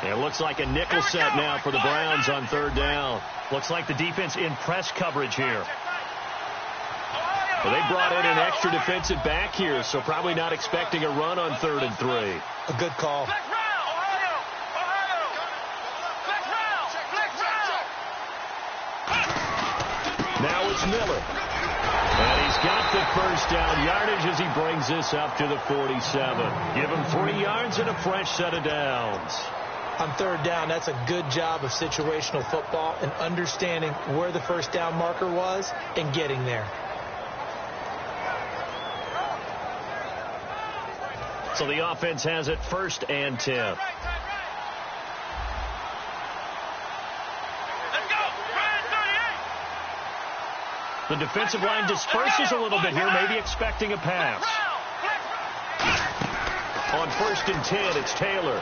It looks like a nickel set now for the Browns on third down. Looks like the defense in press coverage here. Well, they brought in an extra defensive back here, so probably not expecting a run on 3rd and 3. A good call. Now it's Miller. And he's got the first down yardage as he brings this up to the 47. Give him 3 yards and a fresh set of downs. On third down, that's a good job of situational football and understanding where the first down marker was and getting there. So the offense has it 1st and 10. The defensive line disperses a little bit here, maybe expecting a pass. On 1st and 10, it's Taylor.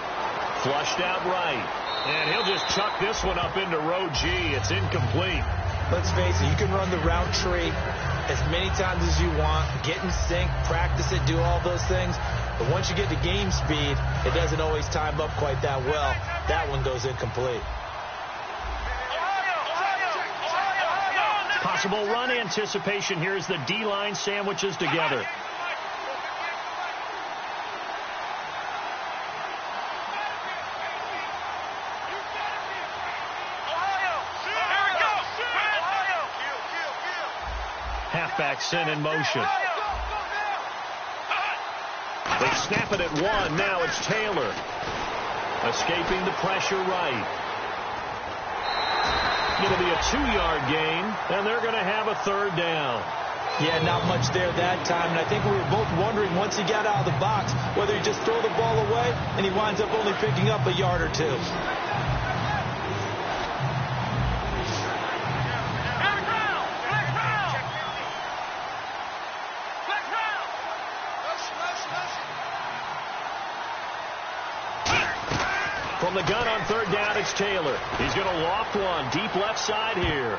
Flushed out right. And he'll just chuck this one up into row G. It's incomplete. Let's face it, you can run the route tree as many times as you want, get in sync, practice it, do all those things. But once you get to game speed, it doesn't always time up quite that well. That one goes incomplete. Possible run anticipation here as the D-line sandwiches together. Halfback sent in motion. They snap it at 1. Now it's Taylor. Escaping the pressure right. It'll be a 2-yard gain, and they're going to have a 3rd down. Yeah, not much there that time, and I think we were both wondering once he got out of the box whether he just throw the ball away and he winds up only picking up a yard or 2. From the gun on 3rd down, it's Taylor. He's going to loft one deep left side here.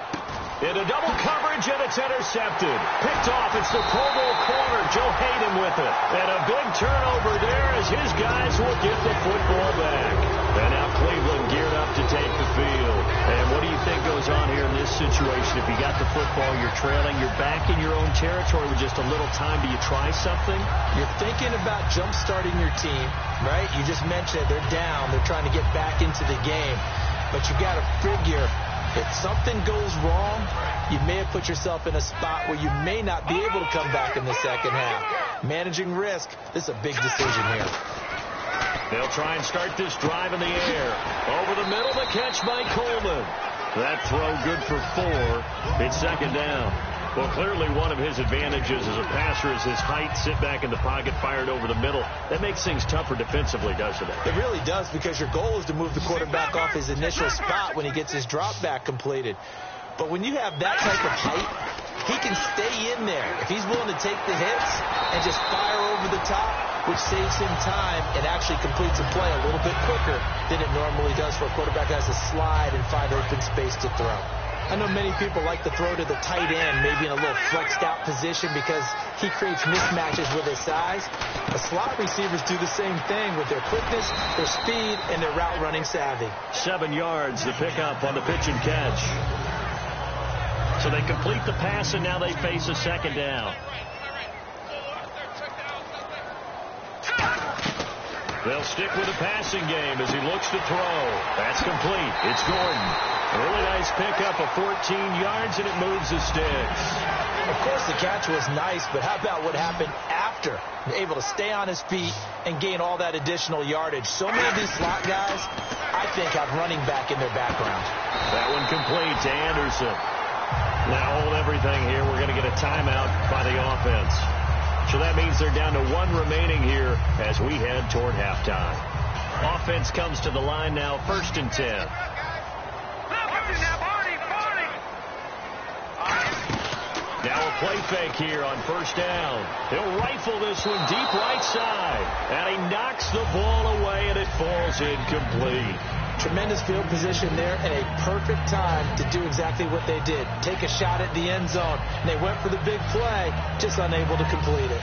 Into double coverage, and it's intercepted. Picked off. It's the Pro Bowl corner, Joe Hayden with it. And a big turnover there as his guys will get the football back. And now Cleveland geared up to take the field. And what do you think goes on here in this situation? If you got the football, you're trailing, you're back in your own territory with just a little time. Do you try something? You're thinking about jump-starting your team, right? You just mentioned they're down. They're trying to get back into the game. But you got to figure, if something goes wrong, you may have put yourself in a spot where you may not be able to come back in the second half. Managing risk, this is a big decision here. They'll try and start this drive in the air. Over the middle, the catch by Coleman. That throw good for 4. It's 2nd down. Well, clearly one of his advantages as a passer is his height. Sit back in the pocket, fired over the middle. That makes things tougher defensively, doesn't it? It really does, because your goal is to move the quarterback off his initial spot when he gets his drop back completed. But when you have that type of height, he can stay in there. If he's willing to take the hits and just fire over the top, which saves him time and actually completes a play a little bit quicker than it normally does for a quarterback that has to slide and find open space to throw. I know many people like to throw to the tight end, maybe in a little flexed out position because he creates mismatches with his size. The slot receivers do the same thing with their quickness, their speed, and their route running savvy. 7 yards, the pickup on the pitch and catch. So they complete the pass, and now they face a 2nd down. They'll stick with the passing game as he looks to throw. That's complete. It's Gordon. A really nice pickup of 14 yards, and it moves the sticks. Of course, the catch was nice, but how about what happened after? Able to stay on his feet and gain all that additional yardage. So many of these slot guys, I think, have running back in their background. That one complete to Anderson. Now hold everything here. We're going to get a timeout by the offense. So that means they're down to 1 remaining here as we head toward halftime. Offense comes to the line now, 1st and 10. Now a play fake here on 1st down. He'll rifle this one deep right side. And he knocks the ball away, and it falls incomplete. Tremendous field position there and a perfect time to do exactly what they did. Take a shot at the end zone. And they went for the big play, just unable to complete it.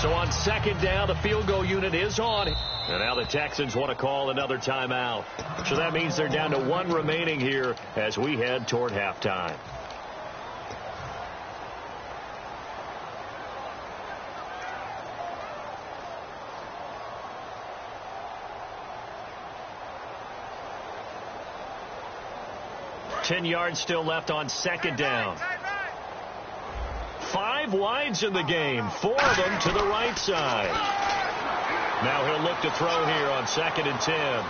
So on second down, the field goal unit is on. And now the Texans want to call another timeout. So that means they're down to 1 remaining here as we head toward halftime. Ten yards still left on second down. 5 wides in the game, 4 of them to the right side. Now he'll look to throw here on 2nd and 10.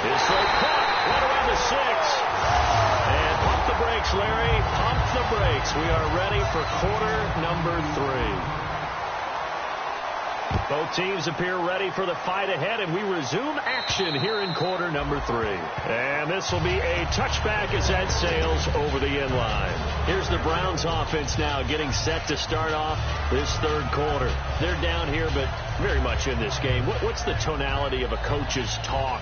His throw caught right around the 6. And pump the brakes, Larry. Pump the brakes. We are ready for quarter number 3. Both teams appear ready for the fight ahead, and we resume action here in quarter number 3. And this will be a touchback as that sails over the end line. Here's the Browns offense now getting set to start off this third quarter. They're down here, but very much in this game. What's the tonality of a coach's talk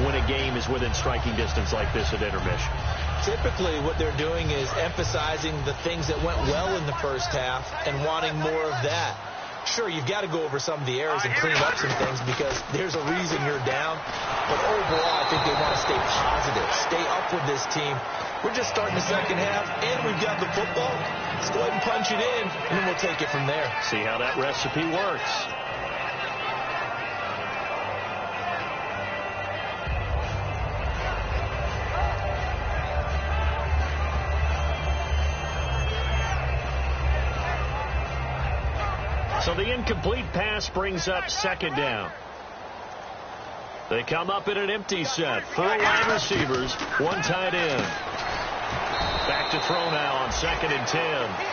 when a game is within striking distance like this at intermission? Typically, what they're doing is emphasizing the things that went well in the first half and wanting more of that. Sure, you've got to go over some of the errors and clean up some things because there's a reason you're down. But overall, I think they want to stay positive, stay up with this team. We're just starting the second half, and we've got the football. Let's go ahead and punch it in, and then we'll take it from there. See how that recipe works. So the incomplete pass brings up second down. They come up in an empty set. 4 wide receivers, 1 tight end. Back to throw now on 2nd and 10.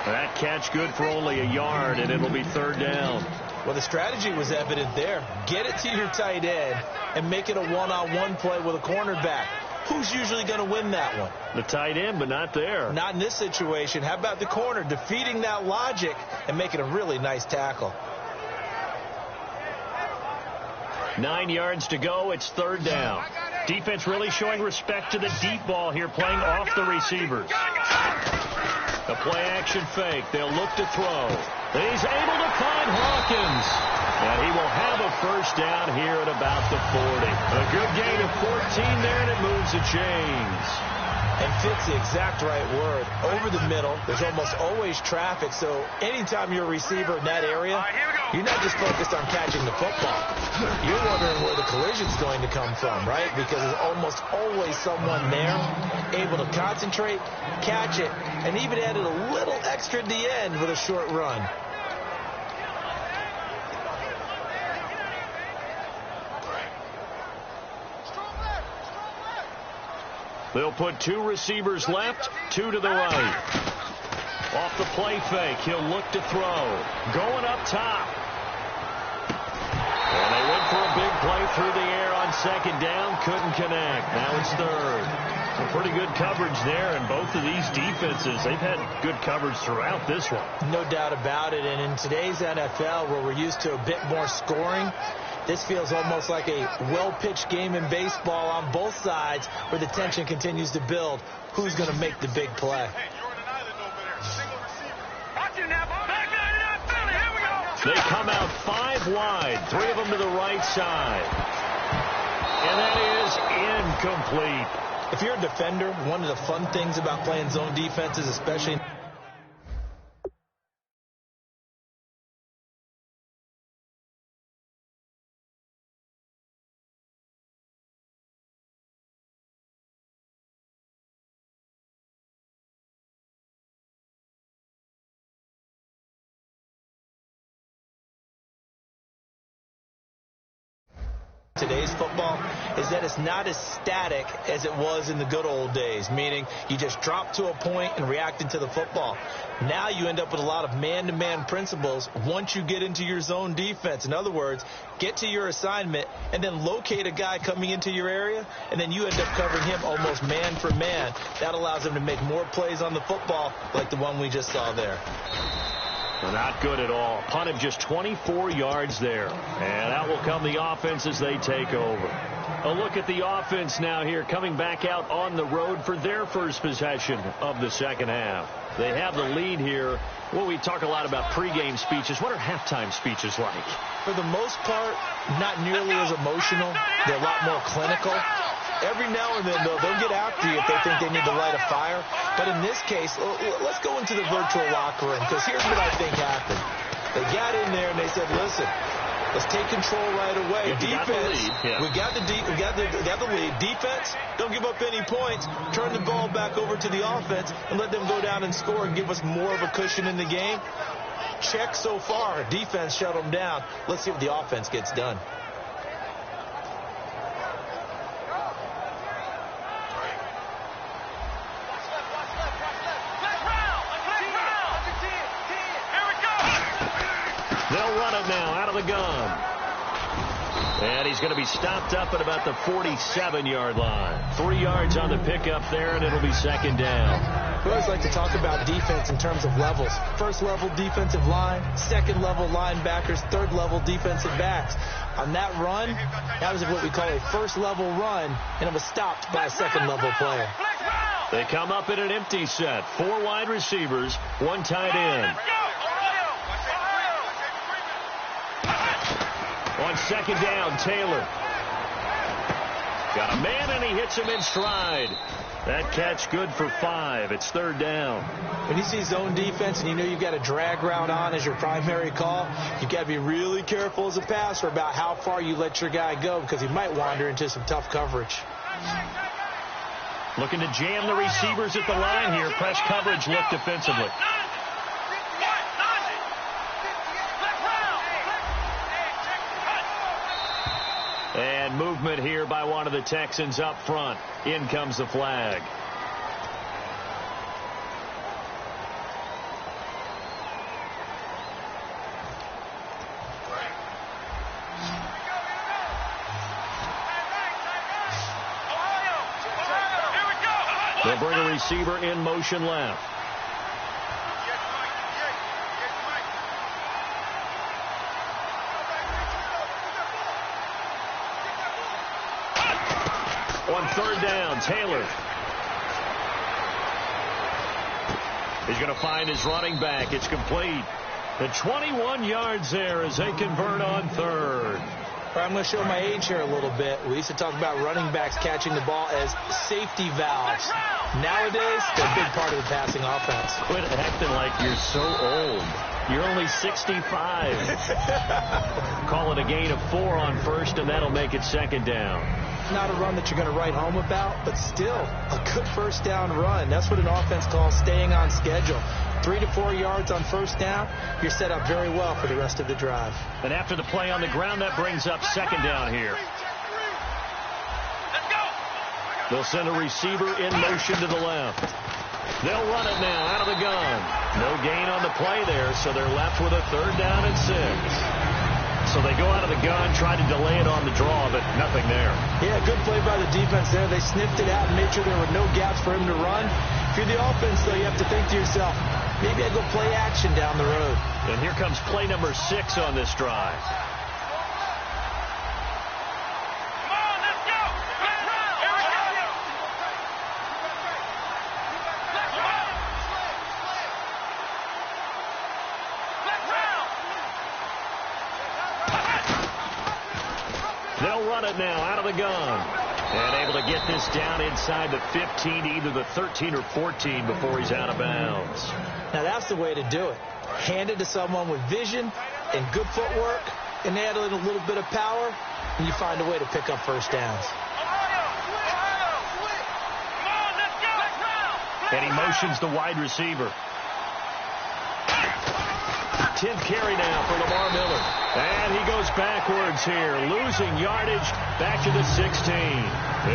That catch good for only a yard, and it'll be 3rd down. Well, the strategy was evident there. Get it to your tight end and make it a one-on-one play with a cornerback. Who's usually going to win that one? The tight end, but not there. Not in this situation. How about the corner defeating that logic and making a really nice tackle? 9 yards to go. It's 3rd down. Defense really showing respect to the deep ball here, playing off the receivers. The play-action fake. They'll look to throw. He's able to find Hawkins. And he will have a first down here at about the 40. A good gain of 14 there, and it moves the chains. And fits the exact right word. Over the middle, there's almost always traffic, so anytime you're a receiver in that area, you're not just focused on catching the football. You're wondering where the collision's going to come from, right? Because there's almost always someone there able to concentrate, catch it, and even added a little extra at the end with a short run. They'll put 2 receivers left, 2 to the right. Off the play fake, he'll look to throw. Going up top. And they went for a big play through the air on 2nd down. Couldn't connect. Now it's 3rd. Some pretty good coverage there, and both of these defenses, they've had good coverage throughout this one. No doubt about it, and in today's NFL, where we're used to a bit more scoring, this feels almost like a well-pitched game in baseball on both sides where the tension continues to build. Who's going to make the big play? They come out 5 wide, 3 of them to the right side. And that is incomplete. If you're a defender, one of the fun things about playing zone defenses, especially today's football is that it's not as static as it was in the good old days, meaning you just drop to a point and react into the football. Now you end up with a lot of man-to-man principles once you get into your zone defense. In other words, get to your assignment and then locate a guy coming into your area, and then you end up covering him almost man for man. That allows him to make more plays on the football like the one we just saw there. Not good at all. Punt of just 24 yards there. And out will come the offense as they take over. A look at the offense now here, coming back out on the road for their first possession of the second half. They have the lead here. Well, we talk a lot about pregame speeches. What are halftime speeches like? For the most part, not nearly as emotional. They're a lot more clinical. Every now and then, though, they'll get after you if they think they need to light a fire. But in this case, let's go into the virtual locker room, because here's what I think happened. They got in there and they said, listen, let's take control right away. Defense, we got the lead. Defense, don't give up any points. Turn the ball back over to the offense and let them go down and score and give us more of a cushion in the game. Check so far. Defense shut them down. Let's see what the offense gets done. They'll run it now out of the gun. And he's going to be stopped up at about the 47-yard line. 3 yards on the pickup there, and it'll be second down. We always like to talk about defense in terms of levels. First-level defensive line, second-level linebackers, third-level defensive backs. On that run, that was what we call a first-level run, and it was stopped by a second-level player. They come up in an empty set. 4 wide receivers, 1 tight end. On second down, Taylor. Got a man, and he hits him in stride. That catch good for 5. It's third down. When you see zone defense and you know you've got a drag route on as your primary call, you've got to be really careful as a passer about how far you let your guy go, because he might wander into some tough coverage. Looking to jam the receivers at the line here. Press coverage look defensively. And movement here by one of the Texans up front. In comes the flag. They'll bring a receiver in motion left. On third down, Taylor. He's going to find his running back. It's complete. The 21 yards there as they convert on third. All right, I'm going to show my age here a little bit. We used to talk about running backs catching the ball as safety valves. Nowadays, they're a big part of the passing offense. Quit acting like you're so old. You're only 65. Call it a gain of 4 on first, and that'll make it second down. Not a run that you're going to write home about, but still a good first down run. That's what an offense calls staying on schedule. 3 to 4 yards on first down, you're set up very well for the rest of the drive. And after the play on the ground, that brings up second down here. They'll send a receiver in motion to the left. They'll run it now out of the gun. No gain on the play there, so they're left with a third down and 6. So they go out of the gun, try to delay it on the draw, but nothing there. Yeah, good play by the defense there. They sniffed it out and made sure there were no gaps for him to run. If you're the offense, though, you have to think to yourself, maybe I go play action down the road. And here comes play number 6 on this drive. They'll run it now out of the gun. And able to get this down inside the 15, either the 13 or 14 before he's out of bounds. Now that's the way to do it. Hand it to someone with vision and good footwork, and add a little bit of power, and you find a way to pick up first downs. And he motions the wide receiver. 10th carry now for Lamar Miller. And he goes backwards here, losing yardage back to the 16.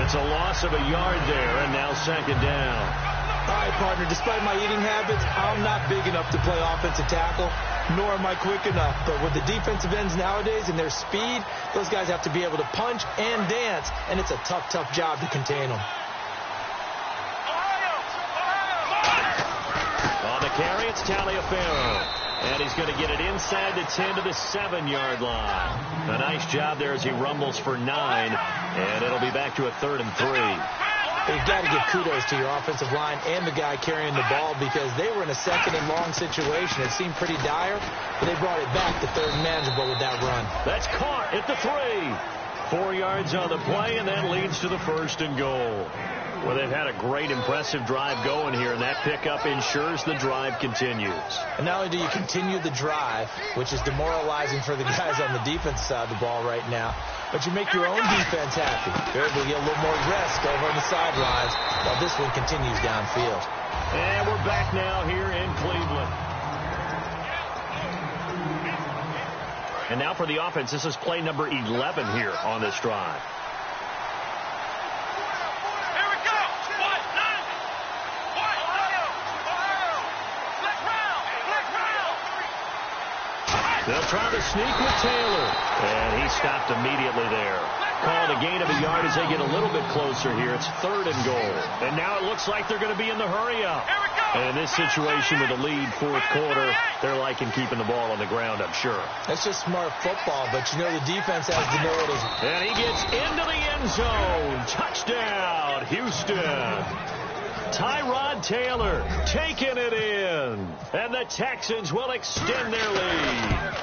It's a loss of a yard there, and now second down. All right, partner, despite my eating habits, I'm not big enough to play offensive tackle, nor am I quick enough. But with the defensive ends nowadays and their speed, those guys have to be able to punch and dance, and it's a tough, tough job to contain them. On the carry, it's Taliaferro. And he's going to get it inside the 10 to the 7-yard line. A nice job there as he rumbles for 9. And it'll be back to a 3rd and 3. You've got to give kudos to your offensive line and the guy carrying the ball because they were in a 2nd and long situation. It seemed pretty dire, but they brought it back to 3rd and manageable with that run. That's caught at the 3. 4 yards on the play, and that leads to the 1st and goal. Well, they've had a great, impressive drive going here, and that pickup ensures the drive continues. And not only do you continue the drive, which is demoralizing for the guys on the defense side of the ball right now, but you make your own defense happy. You're able to get a little more rest over on the sidelines while this one continues downfield. And we're back now here in Cleveland. And now for the offense, this is play number 11 here on this drive. They'll try to sneak with Taylor. And he stopped immediately there. Called a gain of a yard as they get a little bit closer here. It's 3rd and goal. And now it looks like they're going to be in the hurry-up. And in this situation with a lead 4th quarter, they're liking keeping the ball on the ground, I'm sure. That's just smart football, but you know the defense has to know it is. And he gets into the end zone. Touchdown, Houston. Tyrod Taylor taking it in. And the Texans will extend their lead.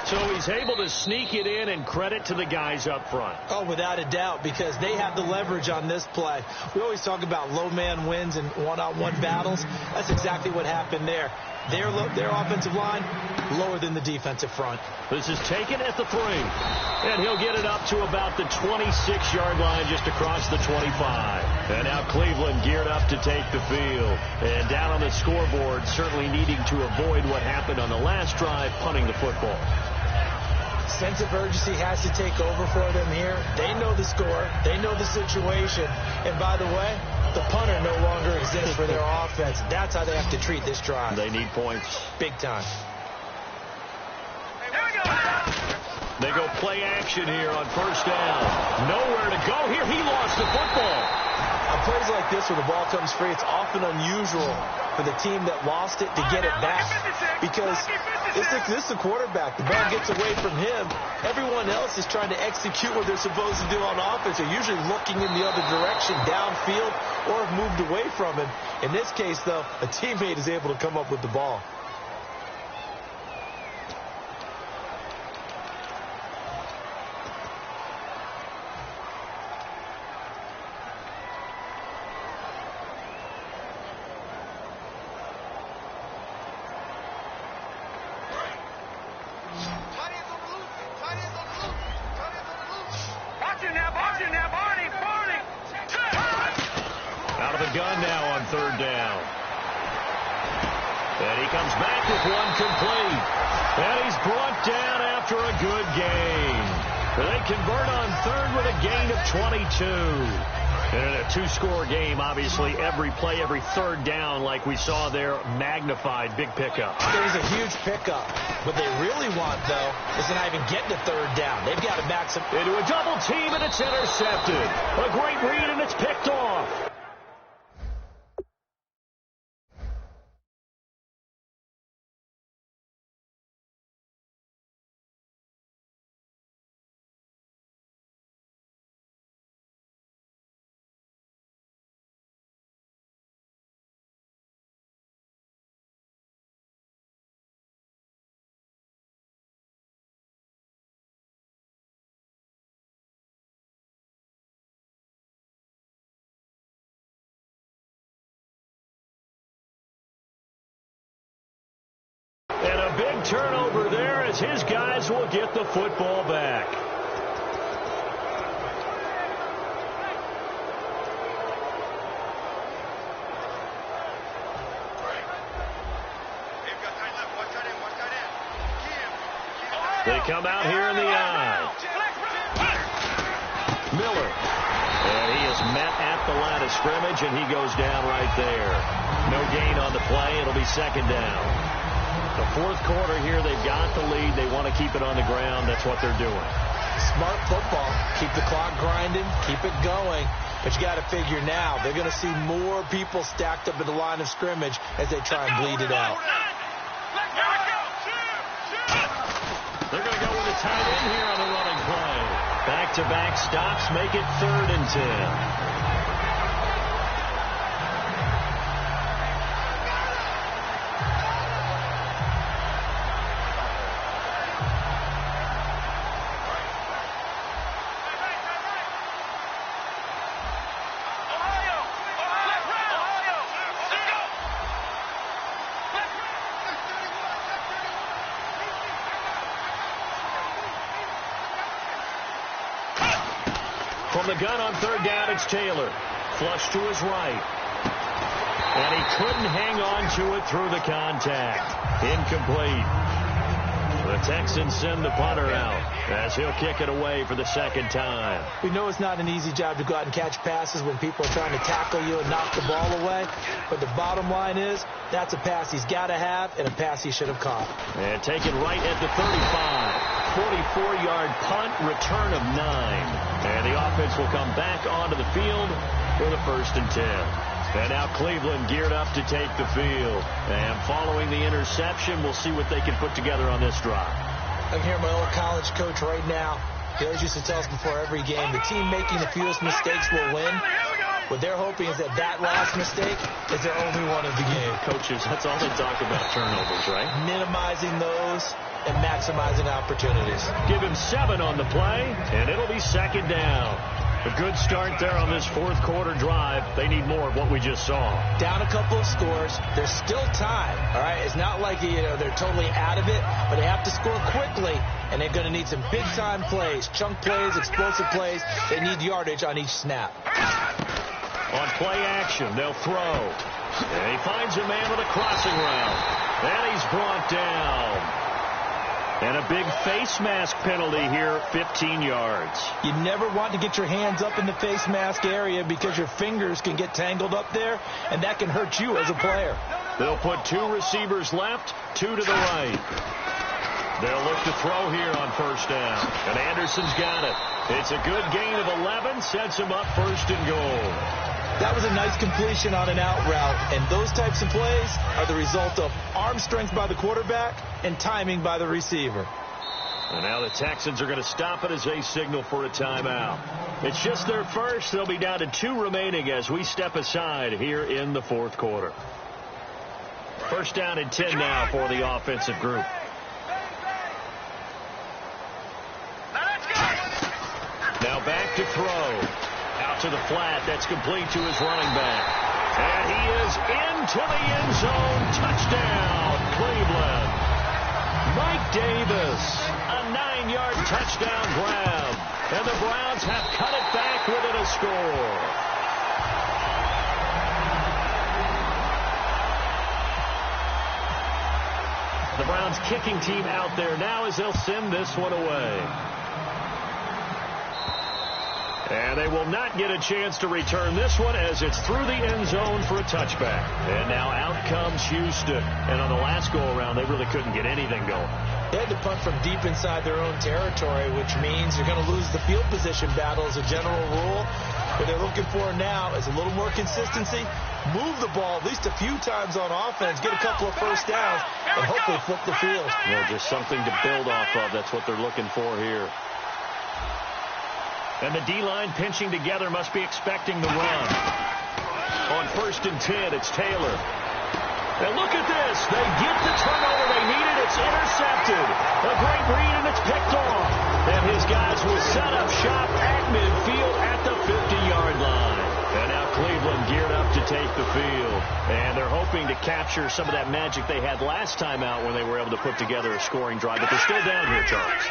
So he's able to sneak it in, and credit to the guys up front. Oh, without a doubt, because they have the leverage on this play. We always talk about low man wins and one-on-one battles. That's exactly what happened there. Their offensive line lower than the defensive front. This is taken at the 3. And he'll get it up to about the 26-yard line just across the 25. And now Cleveland geared up to take the field. And down on the scoreboard, certainly needing to avoid what happened on the last drive, punting the football. Sense of urgency has to take over for them here. They know the score. They know the situation. And by the way, the punter no longer exists for their offense. That's how they have to treat this drive. They need points. Big time. They go play action here on 1st down. Nowhere to go here. He lost the football. On plays like this where the ball comes free, it's often unusual for the team that lost it to get it back. Because this is the quarterback. The ball gets away from him. Everyone else is trying to execute what they're supposed to do on offense. They're usually looking in the other direction, downfield, or have moved away from him. In this case, though, a teammate is able to come up with the ball. Out of the gun now on 3rd down. And he comes back with one complete. And he's brought down after a good gain. They convert on 3rd with a gain of 22. And in a 2-score game, obviously, every play, every 3rd down, like we saw there, magnified, big pickup. It was a huge pickup. What they really want, though, is to not even get to 3rd down. They've got to back some into a double team, and it's intercepted. A great read, and it's picked off. And a big turnover there as his guys will get the football back. They come out here in the eye. Miller. And he is met at the line of scrimmage, and he goes down right there. No gain on the play. It'll be 2nd down. The 4th quarter here, they've got the lead. They want to keep it on the ground. That's what they're doing. Smart football. Keep the clock grinding. Keep it going. But you got to figure now, they're going to see more people stacked up at the line of scrimmage as they try and bleed it out. They're going to go with a tight end here on the running play. Back Back-to-back stops make it 3rd and 10. From the gun on 3rd down, it's Taylor. Flush to his right. And he couldn't hang on to it through the contact. Incomplete. The Texans send the punter out as he'll kick it away for the 2nd time. We know it's not an easy job to go out and catch passes when people are trying to tackle you and knock the ball away. But the bottom line is that's a pass he's got to have and a pass he should have caught. And taken right at the 35. 44-yard punt, return of 9. And the offense will come back onto the field for the 1st and 10. And now Cleveland geared up to take the field. And following the interception, we'll see what they can put together on this drive. I can hear my old college coach right now. He always used to tell us before every game, the team making the fewest mistakes will win. What they're hoping is that that last mistake is their only one of the game. Coaches, that's all they talk about, turnovers, right? Minimizing those and maximizing opportunities. Give him 7 on the play, and it'll be 2nd down. A good start there on this 4th quarter drive. They need more of what we just saw. Down a couple of scores. There's still time, all right? It's not like they're totally out of it, but they have to score quickly, and they're going to need some big-time plays, chunk plays, explosive plays. They need yardage on each snap. On play action, they'll throw. And he finds a man with a crossing route. And he's brought down. And a big face mask penalty here, 15 yards. You never want to get your hands up in the face mask area because your fingers can get tangled up there, and that can hurt you as a player. They'll put 2 receivers left, 2 to the right. They'll look to throw here on 1st down. And Anderson's got it. It's a good gain of 11, sets him up 1st and goal. That was a nice completion on an out route, and those types of plays are the result of arm strength by the quarterback and timing by the receiver. And now the Texans are going to stop it as they signal for a timeout. It's just their first. They'll be down to 2 remaining as we step aside here in the 4th quarter. 1st down and 10 now for the offensive group. Now back to throw. Out to the flat. That's complete to his running back. And he is into the end zone. Touchdown, Cleveland. Mike Davis, a 9-yard touchdown grab. And the Browns have cut it back within a score. The Browns kicking team out there now as they'll send this one away. And they will not get a chance to return this one as it's through the end zone for a touchback. And now out comes Houston. And on the last go-around, they really couldn't get anything going. They had to punt from deep inside their own territory, which means you're going to lose the field position battle as a general rule. What they're looking for now is a little more consistency, move the ball at least a few times on offense, get a couple of 1st downs, and hopefully flip the field. Yeah, just something to build off of. That's what they're looking for here. And the D-line pinching together must be expecting the run. On 1st and 10, it's Taylor. And look at this. They get the turnover they needed. It's intercepted. A great read, and it's picked off. And his guys will set up shop at midfield at the 50-yard line. And now Cleveland geared up to take the field. And they're hoping to capture some of that magic they had last time out when they were able to put together a scoring drive. But they're still down here, Charles.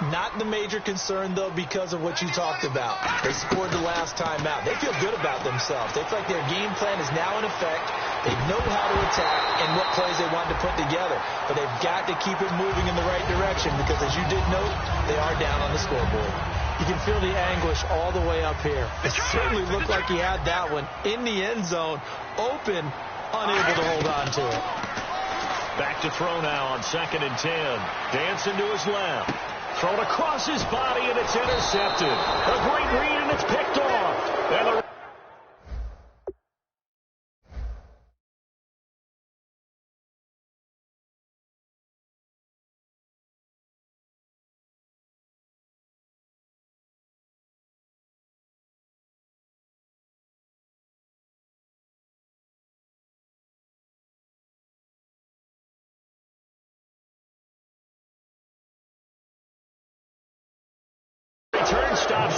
Not the major concern, though, because of what you talked about. They scored the last time out. They feel good about themselves. They feel like their game plan is now in effect. They know how to attack and what plays they want to put together. But they've got to keep it moving in the right direction because, as you did note, they are down on the scoreboard. You can feel the anguish all the way up here. It certainly looked like he had that one in the end zone, open, unable to hold on to it. Back to throw now on 2nd and 10. Dancing to his left. Thrown across his body, and it's intercepted. A great read, and it's picked off. And the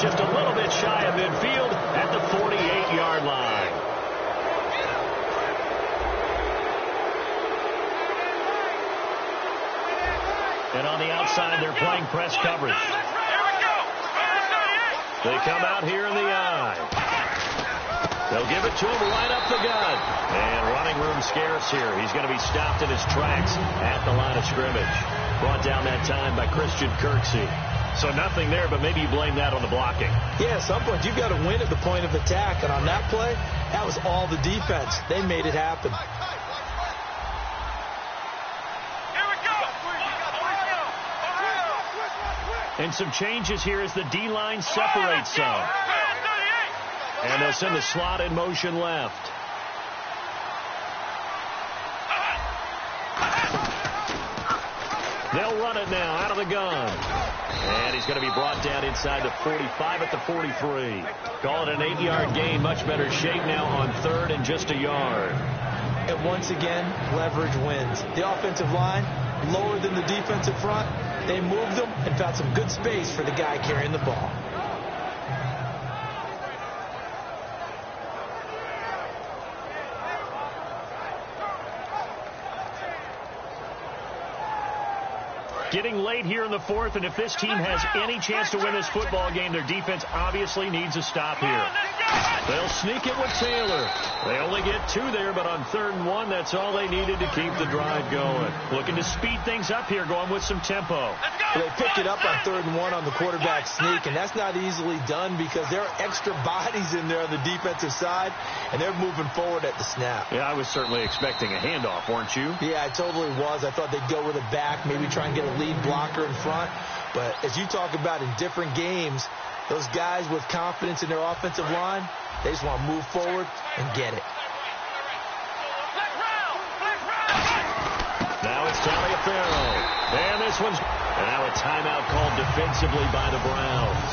just a little bit shy of midfield at the 48-yard line. And on the outside, they're playing press coverage. They come out here in the eye. They'll give it to him right up the gut. And running room scarce here. He's going to be stopped in his tracks at the line of scrimmage. Brought down that time by Christian Kirksey. So nothing there, but maybe you blame that on the blocking. Yeah, at some point, you've got to win at the point of attack. And on that play, that was all the defense. They made it happen. And some changes here as the D-line separates some. And they'll send the slot in motion left. They'll run it now out of the gun. And he's going to be brought down inside the 45 at the 43. Call it an 8-yard gain. Much better shape now on 3rd and just a yard. And once again, leverage wins. The offensive line, lower than the defensive front. They moved them and found some good space for the guy carrying the ball. Getting late here in the 4th, and if this team has any chance to win this football game, their defense obviously needs a stop here. They'll sneak it with Taylor. They only get 2 there, but on 3rd and 1, that's all they needed to keep the drive going. Looking to speed things up here, going with some tempo. They picked it up on 3rd and 1 on the quarterback sneak, and that's not easily done because there are extra bodies in there on the defensive side, and they're moving forward at the snap. Yeah, I was certainly expecting a handoff, weren't you? Yeah, I totally was. I thought they'd go with it back, maybe try and get a lead blocker in front. But as you talk about in different games, those guys with confidence in their offensive line, they just want to move forward and get it. Now it's Taliaferro. And this one's now a timeout called defensively by the Browns.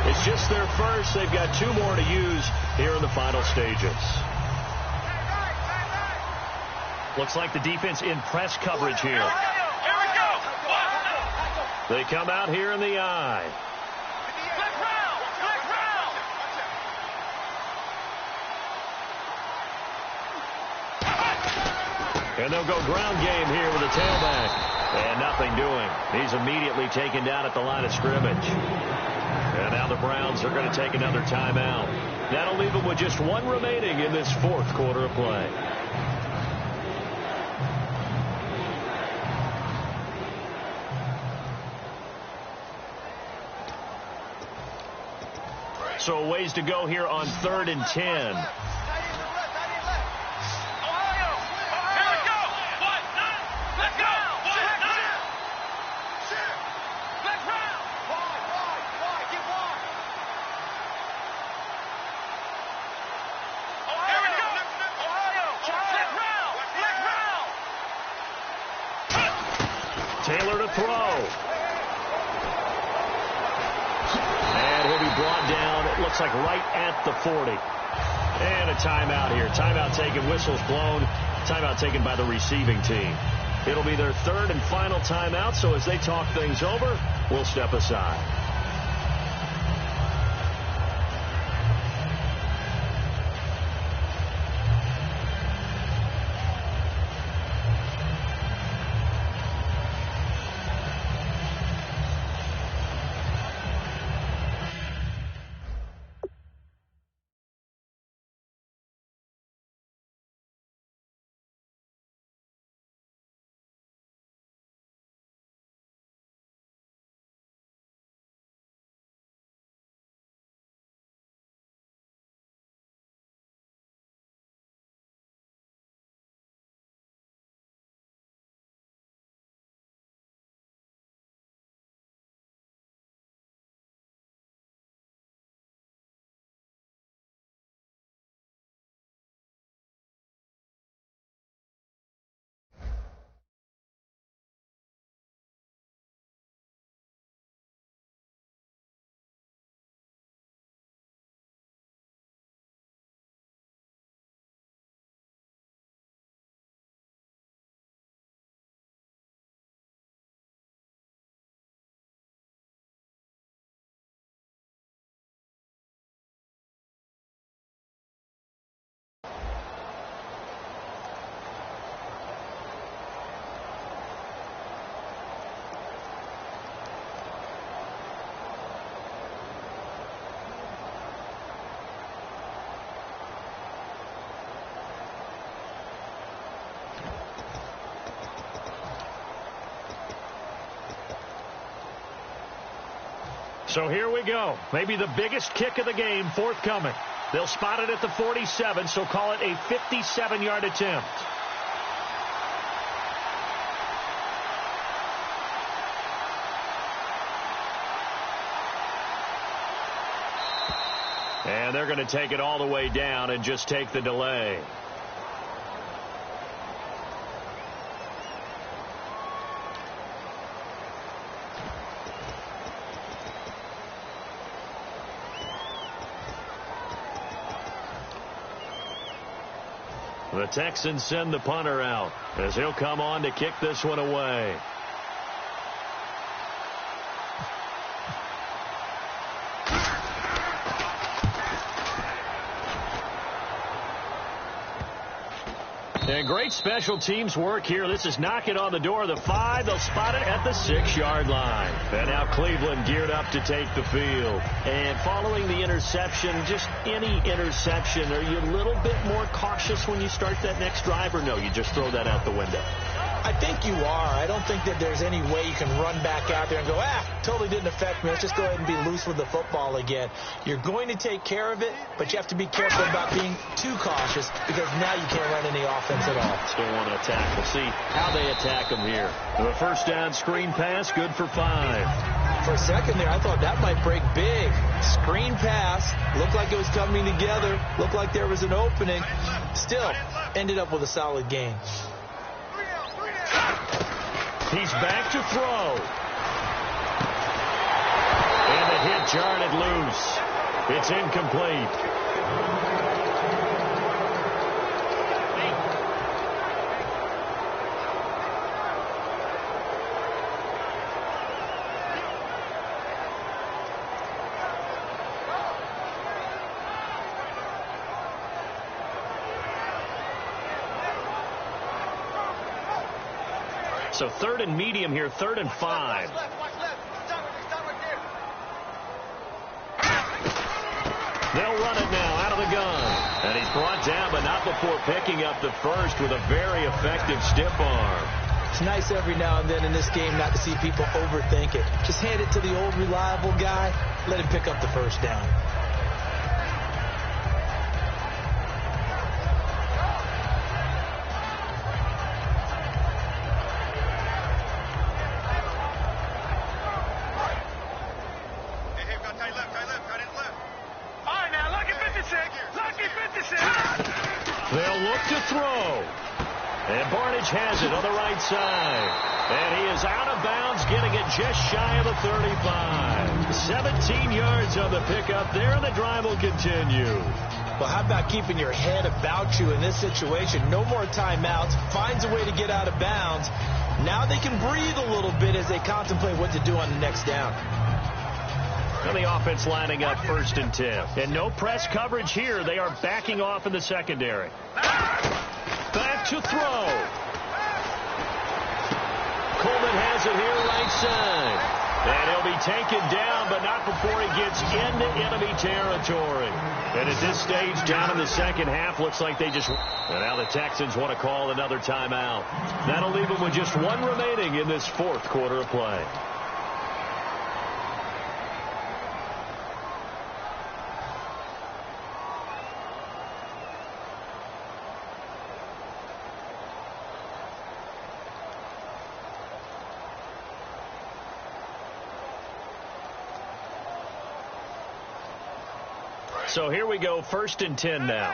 It's just their first. They've got 2 more to use here in the final stages. Looks like the defense in press coverage here. They come out here in the eye. And they'll go ground game here with a tailback. And nothing doing. He's immediately taken down at the line of scrimmage. And now the Browns are going to take another timeout. That'll leave them with just 1 remaining in this 4th quarter of play. So a ways to go here on 3rd and 10. Taylor to throw. And he'll be brought down, it looks like right at the 40. And a timeout here. Timeout taken, whistles blown. Timeout taken by the receiving team. It'll be their 3rd and final timeout, so as they talk things over, we'll step aside. So here we go. Maybe the biggest kick of the game forthcoming. They'll spot it at the 47, so call it a 57-yard attempt. And they're going to take it all the way down and just take the delay. The Texans send the punter out as he'll come on to kick this one away. And great special teams work here. This is knocking on the door of the 5. They'll spot it at the 6-yard line. And now Cleveland geared up to take the field. And following the interception, just any interception, are you a little bit more cautious when you start that next drive, or no, you just throw that out the window? I think you are. I don't think that there's any way you can run back out there and go, totally didn't affect me. Let's just go ahead and be loose with the football again. You're going to take care of it, but you have to be careful about being too cautious because now you can't run any offense at all. Still want to attack. We'll see how they attack them here. The first down screen pass, good for 5. For a second there, I thought that might break big. Screen pass, looked like it was coming together, looked like there was an opening. Still, ended up with a solid gain. He's back to throw. And the hit jarred it loose. It's incomplete. So 3rd and medium here, 3rd and 5. They'll run it now out of the gun. And he's brought down, but not before picking up the first with a very effective stiff arm. It's nice every now and then in this game not to see people overthink it. Just hand it to the old reliable guy, let him pick up the first down. They'll look to throw. And Barnage has it on the right side. And he is out of bounds, getting it just shy of the 35. 17 yards on the pickup there, and the drive will continue. Well, how about keeping your head about you in this situation? No more timeouts. Finds a way to get out of bounds. Now they can breathe a little bit as they contemplate what to do on the next down. And the offense lining up 1st and 10. And no press coverage here. They are backing off in the secondary. Back to throw. Coleman has it here right side. And he'll be taken down, but not before he gets into enemy territory. And at this stage, down in the second half, looks like they just... And now the Texans want to call another timeout. That'll leave them with just 1 remaining in this 4th quarter of play. So here we go, 1st and 10 now.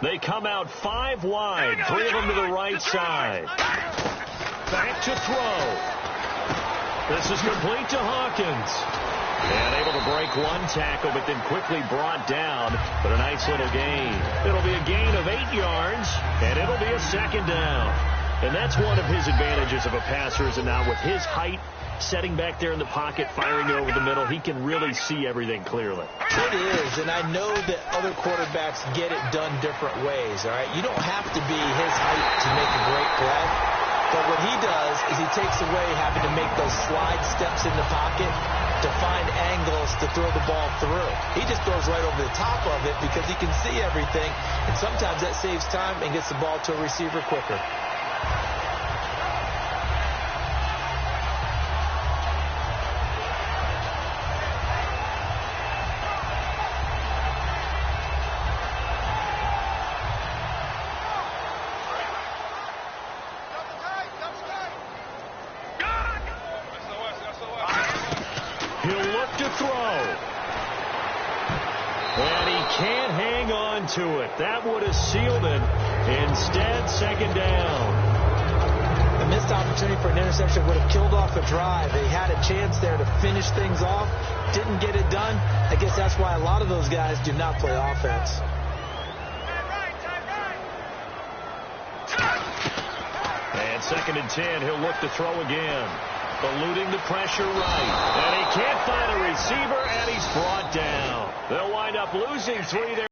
They come out 5 wide, 3 of them to the right side. Back to throw. This is complete to Hawkins. And able to break 1 tackle, but then quickly brought down. But a nice little gain. It'll be a gain of 8 yards, and it'll be a 2nd down. And that's one of his advantages of a passer, is that now with his height, setting back there in the pocket, firing over the middle, he can really see everything clearly. It is, and I know that other quarterbacks get it done different ways, all right? You don't have to be his height to make a great play. But what he does is he takes away having to make those slide steps in the pocket to find angles to throw the ball through. He just throws right over the top of it because he can see everything, and sometimes that saves time and gets the ball to a receiver quicker. He'll look to throw. And he can't hang on to it. That would have sealed it. Instead, second down. A missed opportunity for an interception would have killed off a drive. They had a chance there to finish things off. Didn't get it done. I guess that's why a lot of those guys do not play offense. And second and 10, he'll look to throw again. Eluding the pressure right. And he can't find a receiver, and he's brought down. They'll wind up losing 3 there.